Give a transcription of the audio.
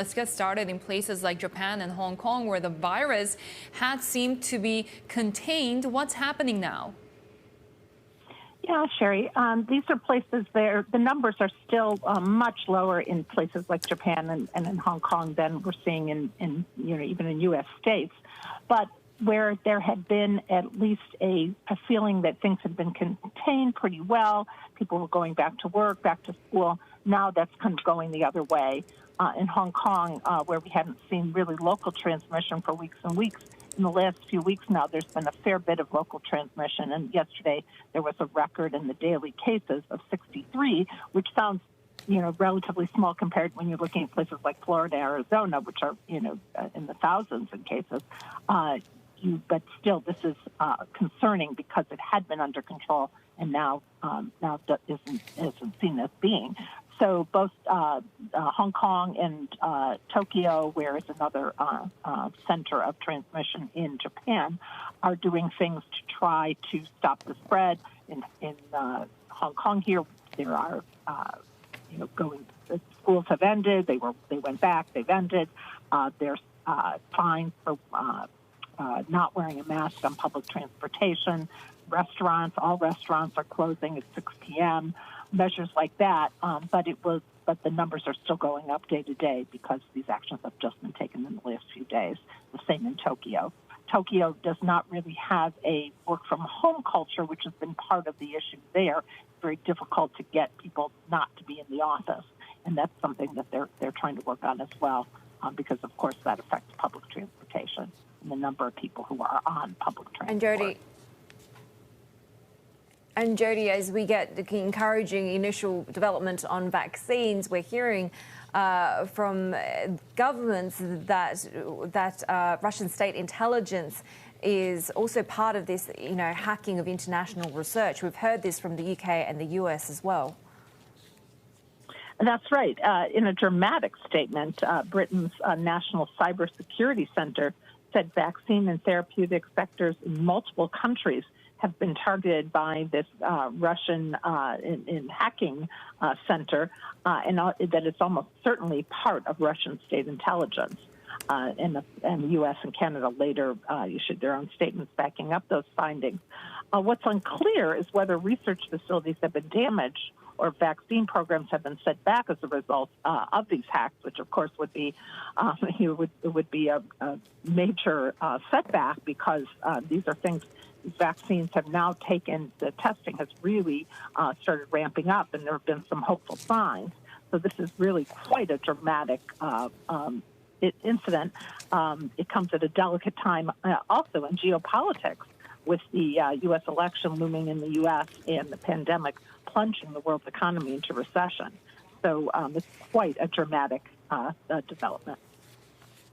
Let's get started in places like Japan and Hong Kong, where the virus had seemed to be contained. What's happening now? Yeah, Sherry, these are places there. The numbers are still much lower in places like Japan and in Hong Kong than we're seeing in even in U.S. states. But where there had been at least a feeling that things had been contained pretty well, people were going back to work, back to school. Now that's kind of going the other way. In Hong Kong, where we hadn't seen really local transmission for weeks and weeks, in the last few weeks now, there's been a fair bit of local transmission. And yesterday, there was a record in the daily cases of 63, which sounds, relatively small compared when you're looking at places like Florida, Arizona, which are, in the thousands in cases. But still, this is concerning because it had been under control and now isn't seen as being. So both Hong Kong and Tokyo, where is another center of transmission in Japan, are doing things to try to stop the spread. In Hong Kong here, there are, the schools have ended. They went back. They've ended. There's fines for not wearing a mask on public transportation. All restaurants are closing at 6 p.m. Measures like that, but the numbers are still going up day to day because these actions have just been taken in the last few days. The same in Tokyo. Tokyo does not really have a work from home culture, which has been part of the issue there. It's very difficult to get people not to be in the office, and that's something that they're trying to work on as well, because of course that affects public transportation and the number of people who are on public transport. And Jodi, as we get the encouraging initial development on vaccines, we're hearing from governments that Russian state intelligence is also part of this, hacking of international research. We've heard this from the UK and the US as well. That's right. In a dramatic statement, Britain's National Cybersecurity Center said vaccine and therapeutic sectors in multiple countries have been targeted by this Russian hacking center, and that it's almost certainly part of Russian state intelligence. And the U.S. and Canada later issued their own statements backing up those findings. What's unclear is whether research facilities have been damaged or vaccine programs have been set back as a result of these hacks, which of course would be a major setback because these are things. Vaccines have now taken, the testing has really started ramping up, and there have been some hopeful signs. So this is really quite a dramatic incident. It comes at a delicate time also in geopolitics, with the U.S. election looming in the U.S. and the pandemic plunging the world's economy into recession. So it's quite a dramatic development.